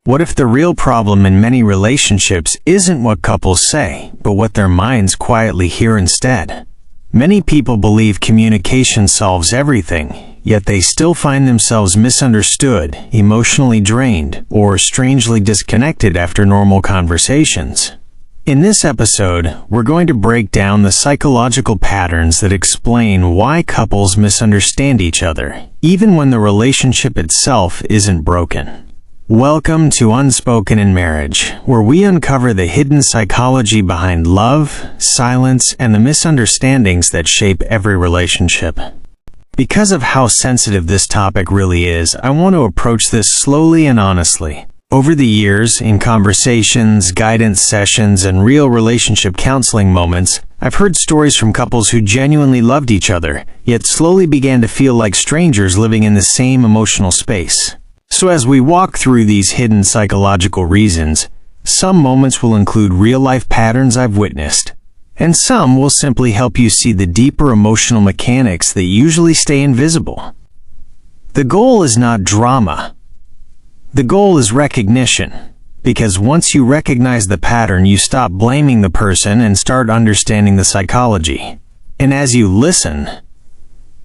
What if the real problem in many relationships isn't what couples say, but what their minds quietly hear instead? Many people believe communication solves everything, yet they still find themselves misunderstood, emotionally drained, or strangely disconnected after normal conversations. In this episode, we're going to break down the psychological patterns that explain why couples misunderstand each other, even when the relationship itself isn't broken. Welcome to Unspoken in Marriage, where we uncover the hidden psychology behind love, silence, and the misunderstandings that shape every relationship. Because of how sensitive this topic really is, I want to approach this slowly and honestly. Over the years, in conversations, guidance sessions, and real relationship counseling moments, I've heard stories from couples who genuinely loved each other, yet slowly began to feel like strangers living in the same emotional space. So as we walk through these hidden psychological reasons, some moments will include real-life patterns I've witnessed, and some will simply help you see the deeper emotional mechanics that usually stay invisible. The goal is not drama. The goal is recognition, because once you recognize the pattern, you stop blaming the person and start understanding the psychology. And as you listen,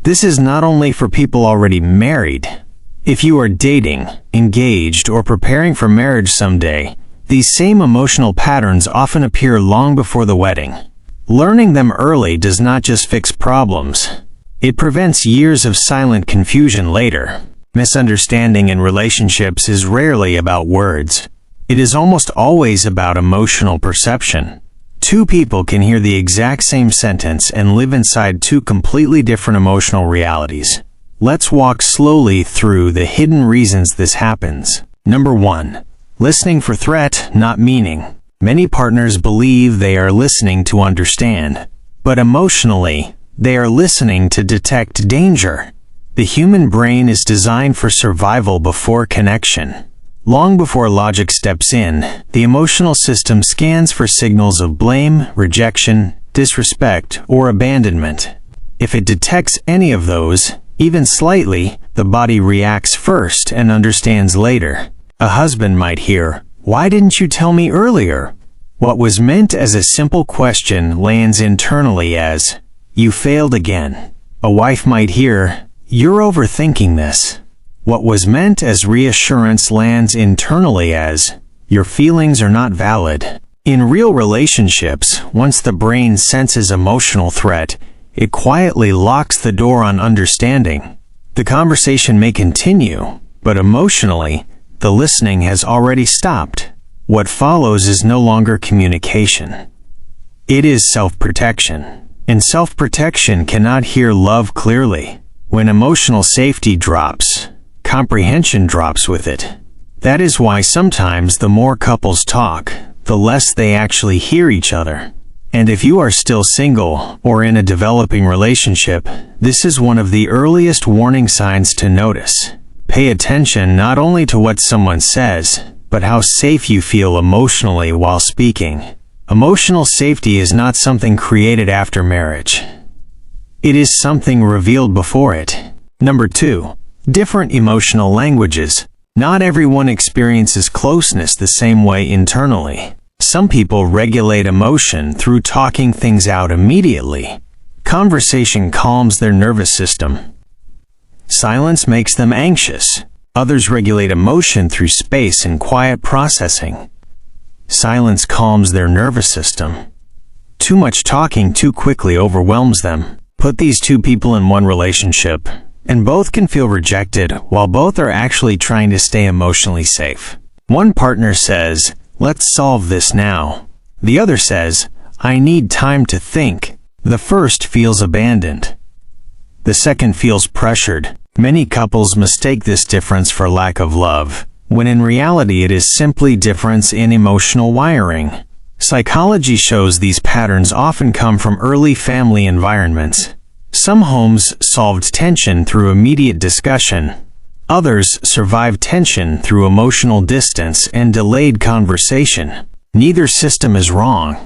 this is not only for people already married. If you are dating, engaged, or preparing for marriage someday, these same emotional patterns often appear long before the wedding. Learning them early does not just fix problems. It prevents years of silent confusion later. Misunderstanding in relationships is rarely about words. It is almost always about emotional perception. Two people can hear the exact same sentence and live inside two completely different emotional realities. Let's walk slowly through the hidden reasons this happens. Number 1. Listening for threat, not meaning. Many partners believe they are listening to understand, but emotionally, they are listening to detect danger. The human brain is designed for survival before connection. Long before logic steps in, the emotional system scans for signals of blame, rejection, disrespect, or abandonment. If it detects any of those, even slightly, the body reacts first and understands later. A husband might hear, "Why didn't you tell me earlier?" What was meant as a simple question lands internally as, "You failed again." A wife might hear, "You're overthinking this." What was meant as reassurance lands internally as, "Your feelings are not valid." In real relationships, once the brain senses emotional threat, it quietly locks the door on understanding. The conversation may continue, but emotionally, the listening has already stopped. What follows is no longer communication. It is self-protection. And self-protection cannot hear love clearly. When emotional safety drops, comprehension drops with it. That is why sometimes the more couples talk, the less they actually hear each other. And if you are still single or in a developing relationship, this is one of the earliest warning signs to notice. Pay attention not only to what someone says, but how safe you feel emotionally while speaking. Emotional safety is not something created after marriage. It is something revealed before it. Number 2. Different emotional languages. Not everyone experiences closeness the same way internally. Some people regulate emotion through talking things out immediately. Conversation calms their nervous system. Silence makes them anxious. Others regulate emotion through space and quiet processing. Silence calms their nervous system. Too much talking too quickly overwhelms them. Put these two people in one relationship, and both can feel rejected while both are actually trying to stay emotionally safe. One partner says, "Let's solve this now." The other says, "I need time to think." The first feels abandoned. The second feels pressured. Many couples mistake this difference for lack of love, when in reality it is simply difference in emotional wiring. Psychology shows these patterns often come from early family environments. Some homes solved tension through immediate discussion. Others survived tension through emotional distance and delayed conversation. Neither system is wrong.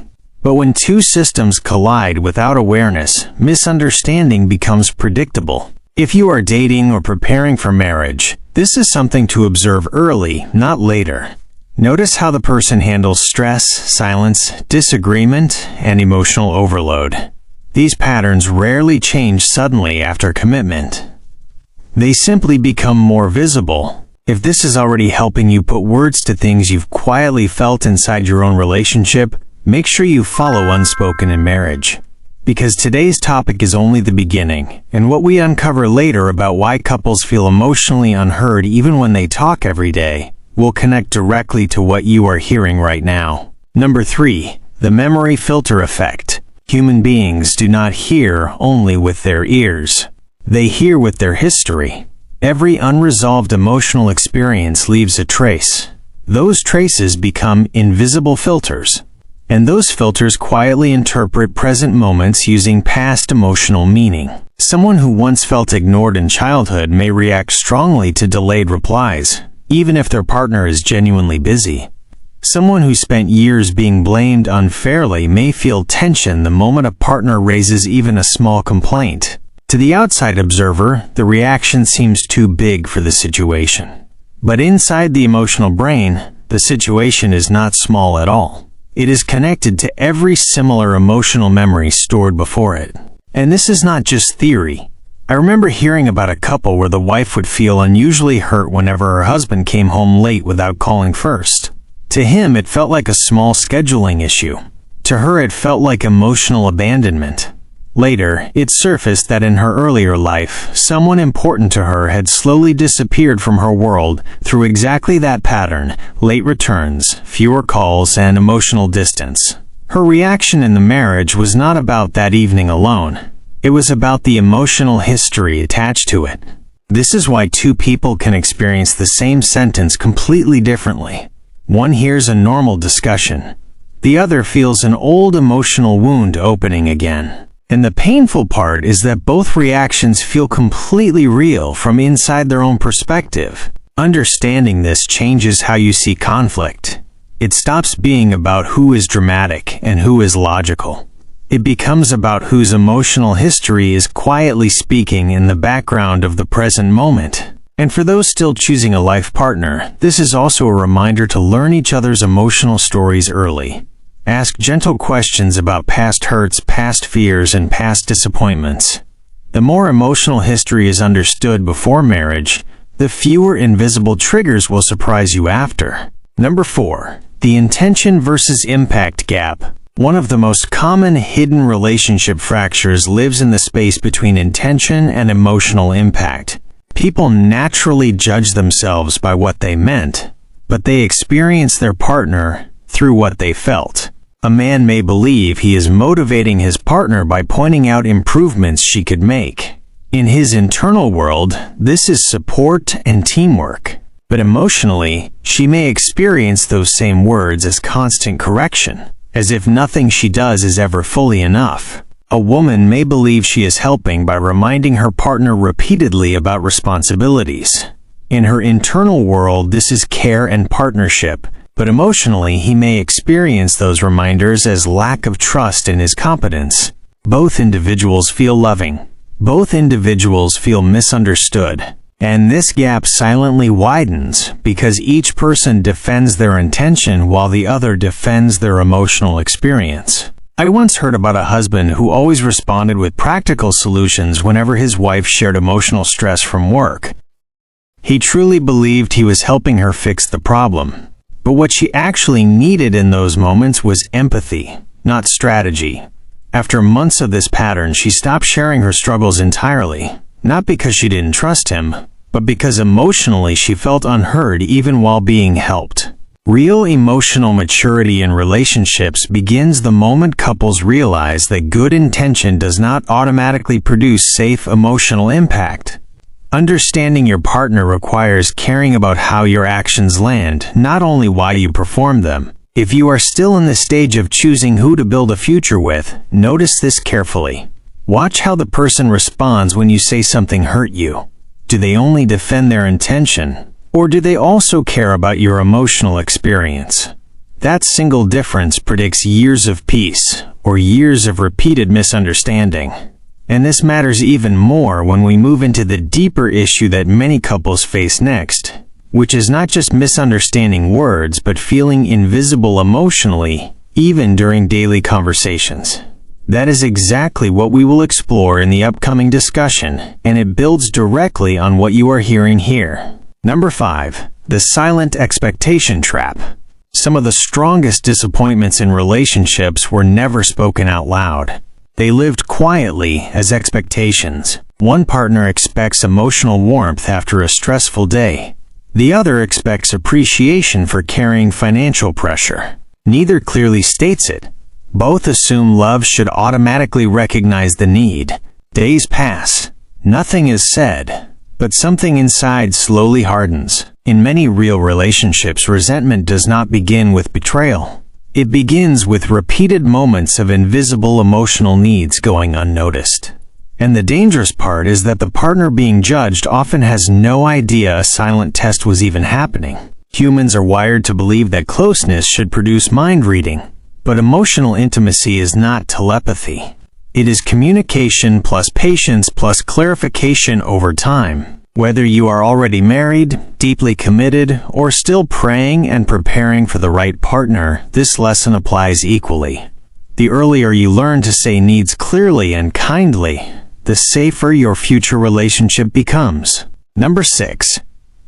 But when two systems collide without awareness, misunderstanding becomes predictable. If you are dating or preparing for marriage, This is something to observe early, not later. Notice how the person handles stress, silence, disagreement, and emotional overload. These patterns rarely change suddenly after commitment. They simply become more visible. If this is already helping you put words to things you've quietly felt inside your own relationship, make sure you follow Unspoken in Marriage. Because today's topic is only the beginning, and what we uncover later about why couples feel emotionally unheard even when they talk every day will connect directly to what you are hearing right now. Number 3. The memory filter effect. Human beings do not hear only with their ears. They hear with their history. Every unresolved emotional experience leaves a trace. Those traces become invisible filters. And those filters quietly interpret present moments using past emotional meaning. Someone who once felt ignored in childhood may react strongly to delayed replies, even if their partner is genuinely busy. Someone who spent years being blamed unfairly may feel tension the moment a partner raises even a small complaint. To the outside observer, the reaction seems too big for the situation. But inside the emotional brain, the situation is not small at all. It is connected to every similar emotional memory stored before it. And this is not just theory. I remember hearing about a couple where the wife would feel unusually hurt whenever her husband came home late without calling first. To him, it felt like a small scheduling issue. To her, it felt like emotional abandonment. Later, it surfaced that in her earlier life, someone important to her had slowly disappeared from her world through exactly that pattern: late returns, fewer calls, and emotional distance. Her reaction in the marriage was not about that evening alone. It was about the emotional history attached to it. This is why two people can experience the same sentence completely differently. One hears a normal discussion. The other feels an old emotional wound opening again. And the painful part is that both reactions feel completely real from inside their own perspective. Understanding this changes how you see conflict. It stops being about who is dramatic and who is logical. It becomes about whose emotional history is quietly speaking in the background of the present moment. And for those still choosing a life partner, this is also a reminder to learn each other's emotional stories early. Ask gentle questions about past hurts, past fears, and past disappointments. The more emotional history is understood before marriage, the fewer invisible triggers will surprise you after. Number 4. The intention versus impact gap. One of the most common hidden relationship fractures lives in the space between intention and emotional impact. People naturally judge themselves by what they meant, but they experience their partner through what they felt. A man may believe he is motivating his partner by pointing out improvements she could make. In his internal world, this is support and teamwork. But emotionally, she may experience those same words as constant correction, as if nothing she does is ever fully enough. A woman may believe she is helping by reminding her partner repeatedly about responsibilities. In her internal world, this is care and partnership. But emotionally, he may experience those reminders as lack of trust in his competence. Both individuals feel loving. Both individuals feel misunderstood. And this gap silently widens because each person defends their intention while the other defends their emotional experience. I once heard about a husband who always responded with practical solutions whenever his wife shared emotional stress from work. He truly believed he was helping her fix the problem. But what she actually needed in those moments was empathy, not strategy. After months of this pattern, she stopped sharing her struggles entirely, not because she didn't trust him, but because emotionally she felt unheard even while being helped. Real emotional maturity in relationships begins the moment couples realize that good intention does not automatically produce safe emotional impact. Understanding your partner requires caring about how your actions land, not only why you perform them. If you are still in the stage of choosing who to build a future with, notice this carefully. Watch how the person responds when you say something hurt you. Do they only defend their intention, or do they also care about your emotional experience? That single difference predicts years of peace, or years of repeated misunderstanding. And this matters even more when we move into the deeper issue that many couples face next, which is not just misunderstanding words, but feeling invisible emotionally, even during daily conversations. That is exactly what we will explore in the upcoming discussion, and it builds directly on what you are hearing here. Number 5. The silent expectation trap. Some of the strongest disappointments in relationships were never spoken out loud. They lived quietly as expectations. One partner expects emotional warmth after a stressful day. The other expects appreciation for carrying financial pressure. Neither clearly states it. Both assume love should automatically recognize the need. Days pass. Nothing is said, but something inside slowly hardens. In many real relationships, resentment does not begin with betrayal. It begins with repeated moments of invisible emotional needs going unnoticed. And the dangerous part is that the partner being judged often has no idea a silent test was even happening. Humans are wired to believe that closeness should produce mind reading. But emotional intimacy is not telepathy. It is communication plus patience plus clarification over time. Whether you are already married, deeply committed, or still praying and preparing for the right partner, this lesson applies equally. The earlier you learn to say needs clearly and kindly, the safer your future relationship becomes. Number 6.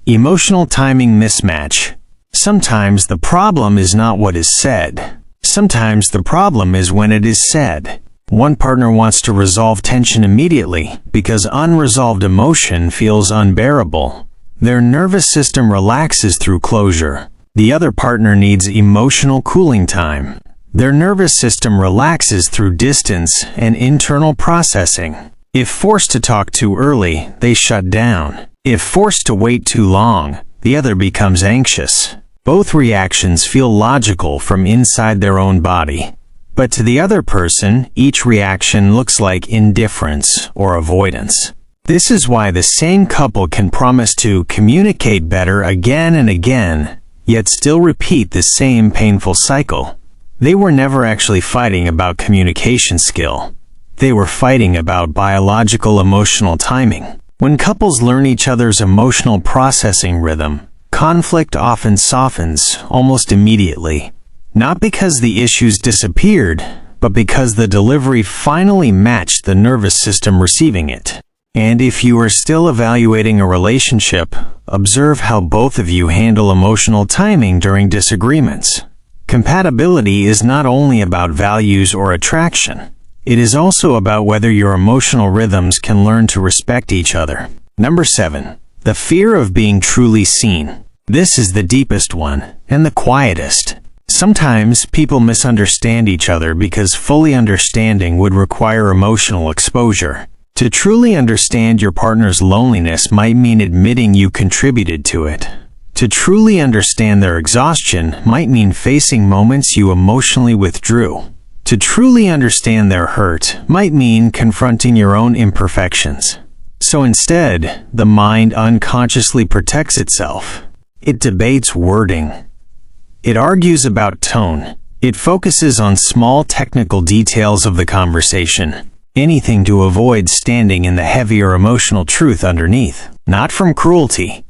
Emotional timing mismatch. Sometimes the problem is not what is said. Sometimes the problem is when it is said. One partner wants to resolve tension immediately because unresolved emotion feels unbearable. Their nervous system relaxes through closure. The other partner needs emotional cooling time. Their nervous system relaxes through distance and internal processing. If forced to talk too early, they shut down. If forced to wait too long, the other becomes anxious. Both reactions feel logical from inside their own body. But to the other person, each reaction looks like indifference or avoidance. This is why the same couple can promise to communicate better again and again, yet still repeat the same painful cycle. They were never actually fighting about communication skill. They were fighting about biological emotional timing. When couples learn each other's emotional processing rhythm, conflict often softens almost immediately. Not because the issues disappeared, but because the delivery finally matched the nervous system receiving it. And if you are still evaluating a relationship, observe how both of you handle emotional timing during disagreements. Compatibility is not only about values or attraction. It is also about whether your emotional rhythms can learn to respect each other. Number 7. The fear of being truly seen. This is the deepest one, and the quietest. Sometimes people misunderstand each other because fully understanding would require emotional exposure. To truly understand your partner's loneliness might mean admitting you contributed to it. To truly understand their exhaustion might mean facing moments you emotionally withdrew. To truly understand their hurt might mean confronting your own imperfections. So instead, the mind unconsciously protects itself. It debates wording. It argues about tone. It focuses on small technical details of the conversation. Anything to avoid standing in the heavier emotional truth underneath. Not from cruelty.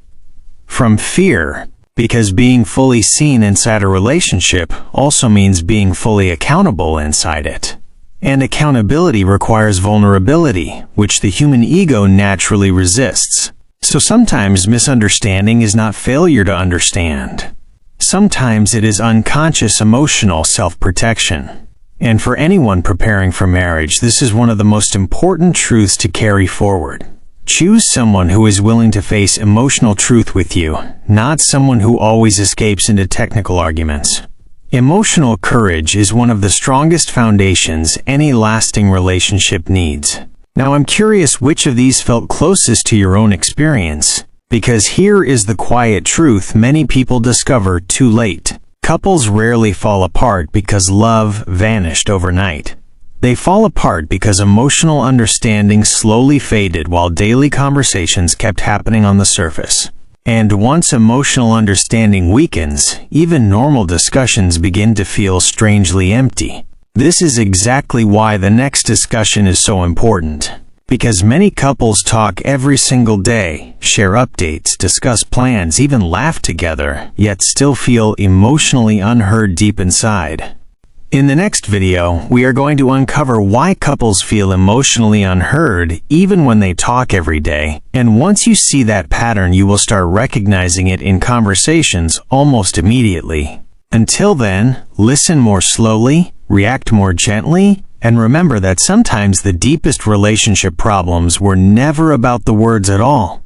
From fear. Because being fully seen inside a relationship also means being fully accountable inside it. And accountability requires vulnerability, which the human ego naturally resists. So sometimes misunderstanding is not failure to understand. Sometimes it is unconscious emotional self-protection. And for anyone preparing for marriage, this is one of the most important truths to carry forward. Choose someone who is willing to face emotional truth with you, not someone who always escapes into technical arguments. Emotional courage is one of the strongest foundations any lasting relationship needs. Now I'm curious which of these felt closest to your own experience, because here is the quiet truth many people discover too late. Couples rarely fall apart because love vanished overnight. They fall apart because emotional understanding slowly faded while daily conversations kept happening on the surface. And once emotional understanding weakens, even normal discussions begin to feel strangely empty. This is exactly why the next discussion is so important. Because many couples talk every single day, share updates, discuss plans, even laugh together, yet still feel emotionally unheard deep inside. In the next video, we are going to uncover why couples feel emotionally unheard even when they talk every day. And once you see that pattern, you will start recognizing it in conversations almost immediately. Until then, listen more slowly, react more gently, and remember that sometimes the deepest relationship problems were never about the words at all.